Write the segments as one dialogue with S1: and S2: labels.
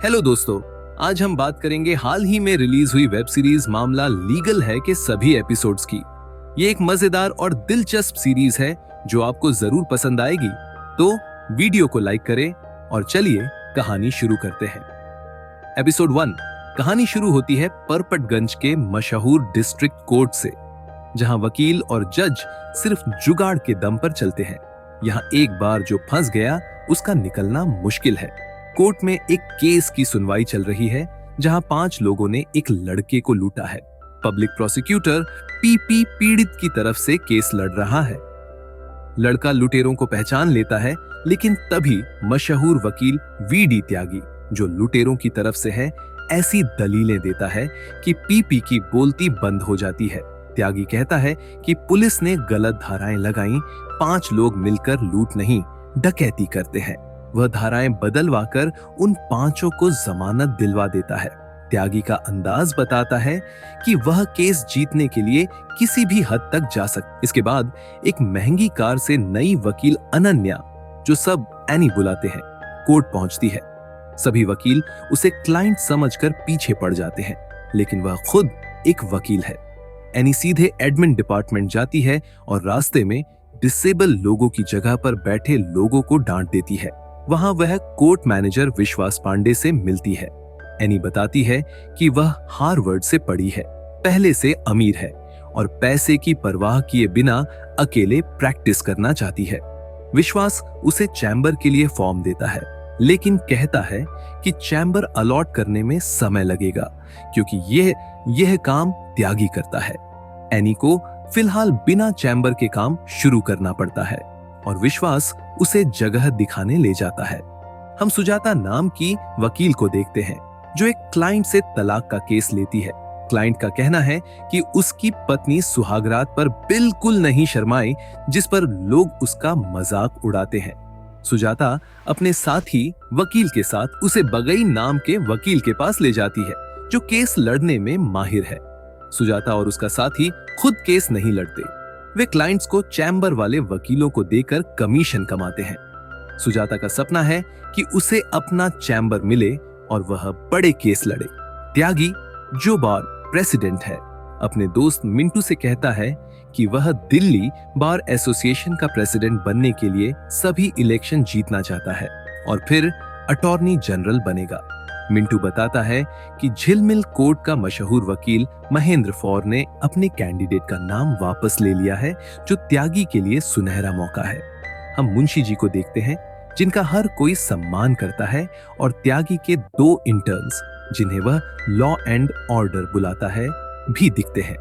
S1: Hello दोस्तों, आज हम बात करेंगे हाल ही में रिलीज हुई वेब सीरीज मामला लीगल है के सभी एपिसोड्स की। ये एक मजेदार और दिलचस्प सीरीज है जो आपको जरूर पसंद आएगी। तो वीडियो को लाइक करें और चलिए कहानी शुरू करते हैं। एपिसोड 1। कहानी शुरू होती है परपटगंज के मशहूर डिस्ट्रिक्ट कोर्ट से, जहां वकील और जज सिर्फ जुगाड़ के दम पर चलते हैं। यहाँ एक बार जो फंस गया उसका निकलना मुश्किल है। कोर्ट में एक केस की सुनवाई चल रही है जहां 5 लोगों ने एक लड़के को लूटा है। पब्लिक प्रोसिक्यूटर पीपी पीड़ित की तरफ से केस लड़ रहा है। लड़का लुटेरों को पहचान लेता है, लेकिन तभी मशहूर वकील वीडी त्यागी, जो लुटेरों की तरफ से है, ऐसी दलीलें देता है कि पीपी की बोलती बंद हो जाती है। त्यागी कहता है कि पुलिस ने गलत धाराएं लगाई, 5 लोग मिलकर लूट नहीं डकैती करते हैं। वह धाराएं बदलवाकर उन 5 को जमानत दिलवा देता है। त्यागी का अंदाज बताता है कि वह केस जीतने के लिए किसी भी हद तक जा सकता। इसके बाद एक महंगी कार से नई वकील अनन्या, जो सब एनी बुलाते हैं, कोर्ट पहुंचती है। सभी वकील उसे क्लाइंट समझकर पीछे पड़ जाते हैं, लेकिन वह खुद एक वकील है। एनी सीधे एडमिन डिपार्टमेंट जाती है और रास्ते में डिसेबल लोगों की जगह पर बैठे लोगों को डांट देती है। वहां वह कोर्ट मैनेजर विश्वास पांडे से मिलती है। एनी बताती है कि वह हार्वर्ड से पढ़ी है, पहले से अमीर है और पैसे की परवाह किए बिना अकेले प्रैक्टिस करना चाहती है। विश्वास उसे चैम्बर के लिए फॉर्म देता है, लेकिन कहता है कि चैम्बर अलॉट करने में समय लगेगा क्योंकि यह काम त्यागी करता है। एनी को फिलहाल बिना चैम्बर के काम शुरू करना पड़ता है और विश्वास उसे जगह दिखाने ले जाता है। हम सुजाता नाम की वकील को देखते हैं, जो एक क्लाइंट से तलाक का केस लेती है। क्लाइंट का कहना है कि उसकी पत्नी सुहागरात पर बिल्कुल नहीं शर्माई, जिस पर लोग उसका मजाक उड़ाते हैं। सुजाता अपने साथी वकील के साथ उसे बगई नाम के वकील के पास ले जाती है, जो केस लड़ने में माहिर है। सुजाता और उसका साथी खुद केस नहीं लड़ते, वे क्लाइंट्स को चैम्बर वाले वकीलों को देकर कमीशन कमाते हैं। सुजाता का सपना है कि उसे अपना चैम्बर मिले और वह बड़े केस लड़े। त्यागी, जो बार प्रेसिडेंट है, अपने दोस्त मिंटू से कहता है कि वह दिल्ली बार एसोसिएशन का प्रेसिडेंट बनने के लिए सभी इलेक्शन जीतना चाहता है और फिर अटॉर्नी जनरल बनेगा। मिंटू बताता है कि झिलमिल कोर्ट का मशहूर वकील महेंद्र फौर ने अपने कैंडिडेट का नाम वापस ले लिया है, जो त्यागी के लिए सुनहरा मौका है। हम मुंशी जी को देखते हैं, जिनका हर कोई सम्मान करता है, और त्यागी के 2 इंटर्न्स, जिन्हें वह लॉ एंड ऑर्डर बुलाता है, भी दिखते हैं।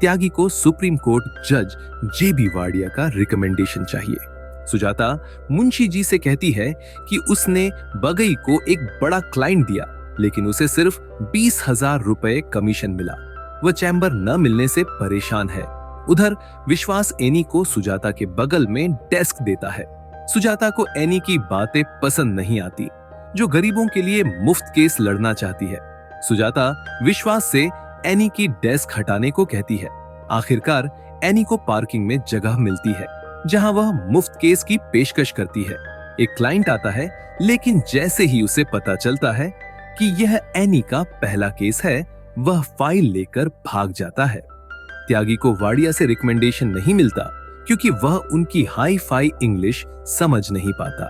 S1: त्यागी को सुप्रीम कोर्ट जज जेबी वाडिया का रिकमेंडेशन चाहिए। सुजाता मुंशी जी से कहती है कि उसने बगई को एक बड़ा क्लाइंट दिया, लेकिन उसे सिर्फ 20,000 रुपए कमीशन मिला। वह चैम्बर न मिलने से परेशान है। उधर विश्वास एनी को सुजाता के बगल में डेस्क देता है। सुजाता को एनी की बातें पसंद नहीं आती, जो गरीबों के लिए मुफ्त केस लड़ना चाहती है। सुजाता विश्वास से एनी की डेस्क हटाने को कहती है। आखिरकार एनी को पार्किंग में जगह मिलती है, जहां वह मुफ्त केस की पेशकश करती है। एक क्लाइंट आता है, लेकिन जैसे ही उसे पता चलता है कि यह एनी का पहला केस है, वह फाइल लेकर भाग जाता है। त्यागी को वाडिया से रिकमेंडेशन नहीं मिलता क्योंकि वह उनकी हाई फाई इंग्लिश समझ नहीं पाता।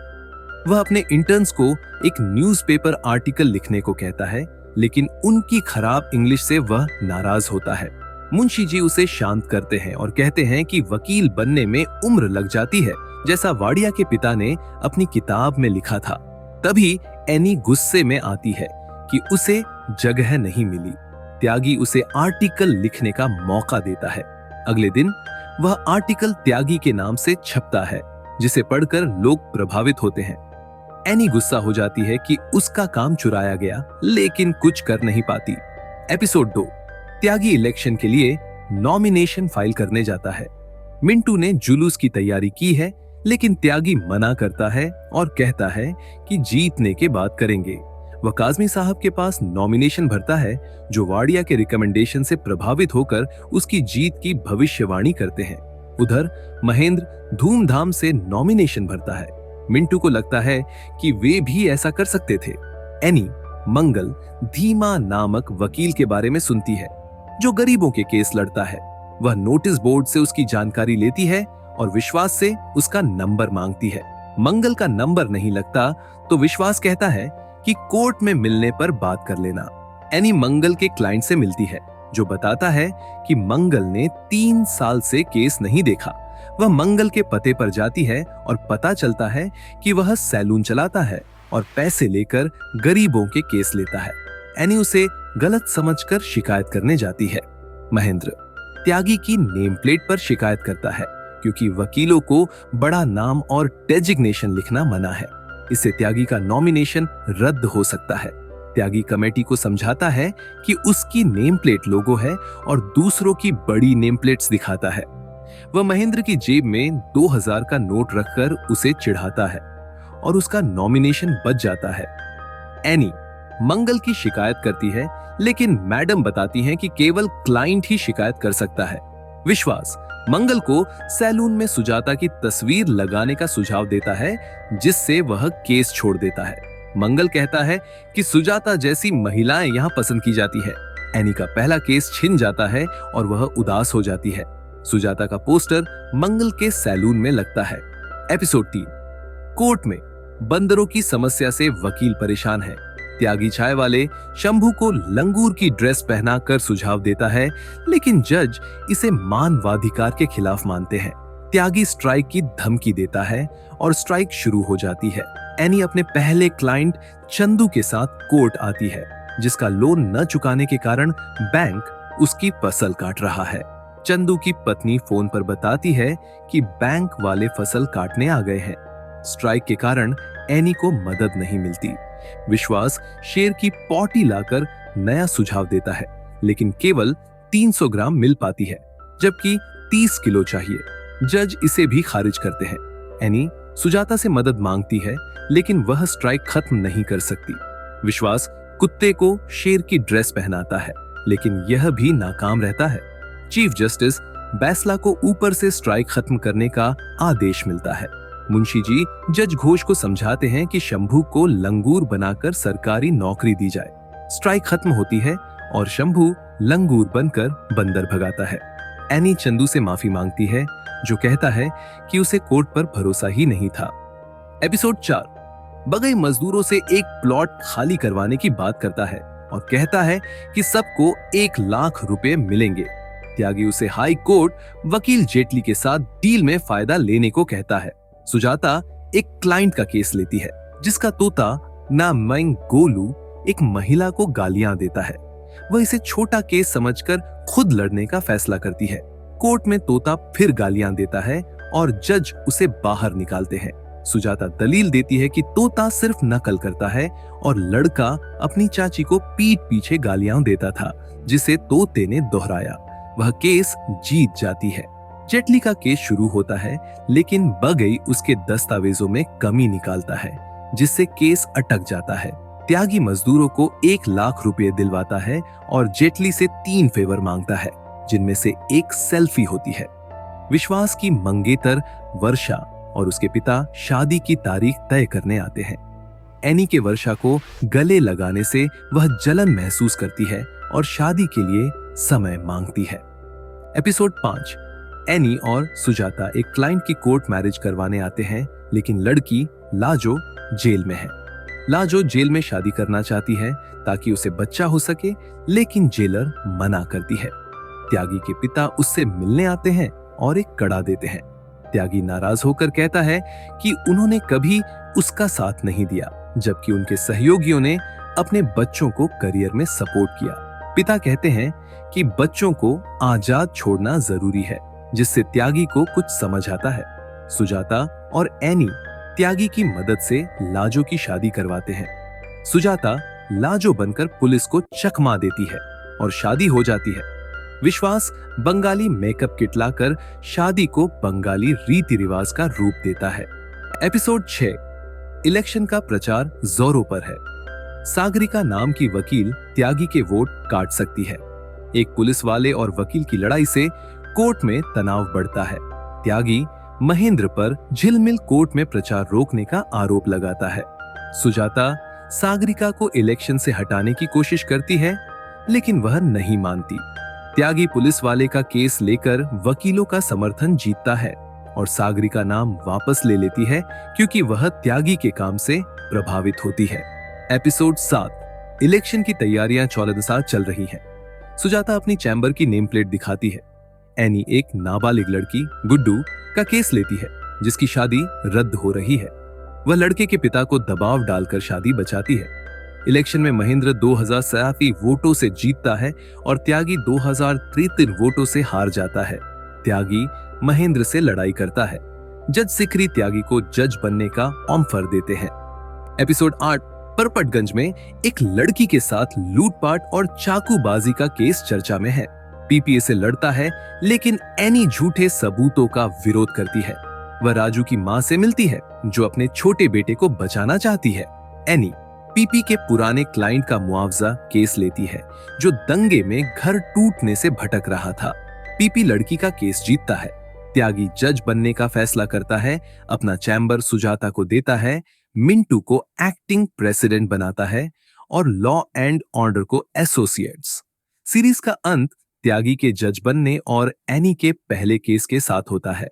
S1: वह अपने इंटर्न्स को एक न्यूज़पेपर आर्टिकल लिखने को कहता है, लेकिन उनकी खराब इंग्लिश से वह नाराज होता है। मुंशी जी उसे शांत करते हैं और कहते हैं कि वकील बनने में उम्र लग जाती है, जैसा वाडिया के पिता ने अपनी किताब में लिखा था। तभी एनी गुस्से में आती है कि उसे जगह नहीं मिली। त्यागी उसे आर्टिकल लिखने का मौका देता है। अगले दिन वह आर्टिकल त्यागी के नाम से छपता है, जिसे पढ़कर लोग प्रभावित होते हैं। एनी गुस्सा हो जाती है कि उसका काम चुराया गया, लेकिन कुछ कर नहीं पाती। एपिसोड 2। त्यागी इलेक्शन के लिए नॉमिनेशन फाइल करने जाता है। मिंटू ने जुलूस की तैयारी की है, लेकिन त्यागी मना करता है और कहता है कि जीतने के बाद करेंगे। वह काज़मी साहब के पास नॉमिनेशन भरता है, जो वाडिया के रिकमेंडेशन से प्रभावित होकर उसकी जीत की भविष्यवाणी करते हैं। उधर महेंद्र धूमधाम से नॉमिनेशन भरता है। मिंटू को लगता है कि वे भी ऐसा कर सकते थे। एनी मंगल धीमा नामक वकील के बारे में सुनती है जो गरीबों के केस लड़ता है। वह नोटिस बोर्ड से उसकी जानकारी लेती है और विश्वास से उसका नंबर मांगती है। मंगल का नंबर नहीं लगता तो विश्वास कहता है कि कोर्ट में मिलने पर बात कर लेना। एनी मंगल के क्लाइंट से मिलती है जो बताता है कि मंगल ने 3 साल से केस नहीं देखा। वह मंगल के पते पर जाती है और पता चलता है कि वह सैलून चलाता है और पैसे लेकर गरीबों के केस लेता है। एनी उसे गलत समझकर शिकायत करने जाती है। महेंद्र त्यागी की नेम प्लेट पर शिकायत करता है क्योंकि वकीलों को बड़ा नाम और डेजिग्नेशन लिखना मना है। इससे त्यागी का नॉमिनेशन रद्द हो सकता है। त्यागी कमेटी को समझाता है कि उसकी नेम प्लेट लोगो है और दूसरों की बड़ी नेम प्लेट्स दिखाता है। वह महेंद्र की जेब में 2000 का नोट रखकर उसे चिढ़ाता है और उसका नॉमिनेशन बच जाता है। एनी मंगल की शिकायत करती है लेकिन मैडम बताती हैं कि केवल क्लाइंट ही शिकायत कर सकता है। विश्वास मंगल को सैलून में सुजाता की तस्वीर लगाने का सुझाव देता है जिससे वह केस छोड़ देता है। मंगल कहता है कि सुजाता जैसी महिलाएं यहाँ पसंद की जाती है। एनी का पहला केस छिन जाता है और वह उदास हो जाती है। सुजाता का पोस्टर मंगल के सैलून में लगता है। एपिसोड 3 कोर्ट में बंदरों की समस्या से वकील परेशान है। त्यागी चाय वाले शंभू को लंगूर की ड्रेस पहनाकर सुझाव देता है लेकिन जज इसे मानवाधिकार के खिलाफ मानते हैं। त्यागी स्ट्राइक की धमकी देता है और स्ट्राइक शुरू हो जाती है। एनी अपने पहले क्लाइंट चंदू के साथ कोर्ट आती है जिसका लोन न चुकाने के कारण बैंक उसकी फसल काट रहा है। चंदू की पत्नी फोन पर बताती है कि बैंक वाले फसल काटने आ गए हैं। स्ट्राइक के कारण एनी को मदद नहीं मिलती। विश्वास शेर की पॉटी लाकर नया सुझाव देता है लेकिन केवल 300 ग्राम मिल पाती है जबकि 30 किलो चाहिए। जज इसे भी खारिज करते हैं। एनी सुजाता से मदद मांगती है लेकिन वह स्ट्राइक खत्म नहीं कर सकती। विश्वास कुत्ते को शेर की ड्रेस पहनाता है लेकिन यह भी नाकाम रहता है। चीफ जस्टिस बैसला को ऊपर से स्ट्राइक खत्म करने का आदेश मिलता है। मुंशी जी जज घोष को समझाते हैं कि शंभू को लंगूर बनाकर सरकारी नौकरी दी जाए। स्ट्राइक खत्म होती है और शंभू लंगूर बनकर बंदर भगाता है। एनी चंदू से माफी मांगती है जो कहता है कि उसे कोर्ट पर भरोसा ही नहीं था। एपिसोड 4 बगई मजदूरों से एक प्लॉट खाली करवाने की बात करता है और कहता है कि सबको 1 लाख रुपए मिलेंगे। त्यागी उसे हाई कोर्ट वकील जेटली के साथ डील में फायदा लेने को कहता है। सुजाता एक क्लाइंट का केस लेती है जिसका तोता नामैंग गोलू एक महिला को गालियां देता है। वह इसे छोटा केस समझकर खुद लड़ने का फैसला करती है। कोर्ट में तोता फिर गालियां देता है और जज उसे बाहर निकालते हैं। सुजाता दलील देती है कि तोता सिर्फ नकल करता है और लड़का अपनी चाची को पीठ पीछे गालियां देता था जिसे तोते ने दोहराया। वह केस जीत जाती है। जेटली का केस शुरू होता है लेकिन बगई उसके दस्तावेजों में कमी निकालता है जिससे केस अटक जाता है। त्यागी मजदूरों को 1 लाख रुपए दिलवाता है और जेटली से 3 फेवर मांगता है जिनमें से एक सेल्फी होती है। विश्वास की मंगेतर वर्षा और उसके पिता शादी की तारीख तय करने आते हैं। एनी के वर्षा को गले लगाने से वह जलन महसूस करती है और शादी के लिए समय मांगती है। एपिसोड 5 एनी और सुजाता एक क्लाइंट की कोर्ट मैरिज करवाने आते हैं लेकिन लड़की लाजो जेल में है। लाजो जेल में शादी करना चाहती है ताकि उसे बच्चा हो सके लेकिन जेलर मना करती है। त्यागी के पिता उससे मिलने आते हैं और एक कड़ा देते हैं। त्यागी नाराज होकर कहता है कि उन्होंने कभी उसका साथ नहीं दिया जबकि उनके सहयोगियों ने अपने बच्चों को करियर में सपोर्ट किया। पिता कहते हैं कि बच्चों को आजाद छोड़ना जरूरी है जिससे त्यागी को कुछ समझ आता है। सुजाता और एनी त्यागी की मदद से लाजो की शादी करवाते हैं। सुजाता लाजो बनकर पुलिस को चकमा देती है और शादी हो जाती है। विश्वास बंगाली मेकअप किट लाकर शादी को बंगाली रीति रिवाज का रूप देता है। एपिसोड 6 इलेक्शन का प्रचार जोरों पर है। सागरिका नाम की वकील त्यागी के वोट काट सकती है। एक पुलिस वाले और वकील की लड़ाई से कोर्ट में तनाव बढ़ता है। त्यागी महेंद्र पर झिलमिल कोर्ट में प्रचार रोकने का आरोप लगाता है। सुजाता सागरिका को इलेक्शन से हटाने की कोशिश करती है, लेकिन वह नहीं मानती। त्यागी पुलिस वाले का केस लेकर वकीलों का समर्थन जीतता है और सागरिका नाम वापस ले लेती है क्योंकि वह त्यागी के काम से प्रभावित होती है। एपिसोड 7। इलेक्शन की तैयारियां चौलदसाज चल रही हैं। सुजाता अपनी चैम्बर की नेम प्लेट दिखाती है। एनी एक नाबालिग लड़की गुड्डू का केस लेती है जिसकी शादी रद्द हो रही है। वह लड़के के पिता को दबाव डालकर शादी बचाती है। इलेक्शन में महेंद्र 2087 वोटों से जीतता है और त्यागी 2063 वोटों से हार जाता है। त्यागी महेंद्र से लड़ाई करता है। जज सिकरी त्यागी को जज बनने का ऑफर देते हैं। एपिसोड 8। परपटगंज में एक लड़की के साथ लूटपाट और चाकूबाजी का केस चर्चा में है। पीपीए से लड़ता है, लेकिन एनी झूठे सबूतों का विरोध करती है। वह राजू की मां से मिलती है जो अपने छोटे बेटे को बचाना चाहती है। एनी पीपी के पुराने क्लाइंट का मुआवजा केस लेती है जो दंगे में घर टूटने से भटक रहा था। पीपी लड़की का केस जीतता है। त्यागी जज बनने का फैसला करता है, अपना चैम्बर सुजाता को देता है, मिंटू को एक्टिंग प्रेसिडेंट बनाता है और लॉ एंड ऑर्डर को एसोसिएट्स। सीरीज का अंत त्यागी के जज बनने और एनी के पहले केस के साथ होता है।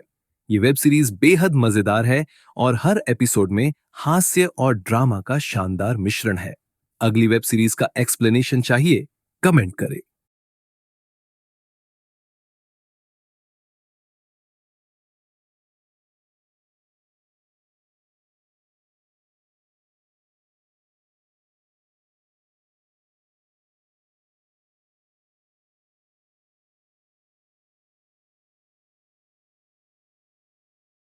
S1: ये वेब सीरीज बेहद मजेदार है और हर एपिसोड में हास्य और ड्रामा का शानदार मिश्रण है। अगली वेब सीरीज का एक्सप्लेनेशन चाहिए? कमेंट करें।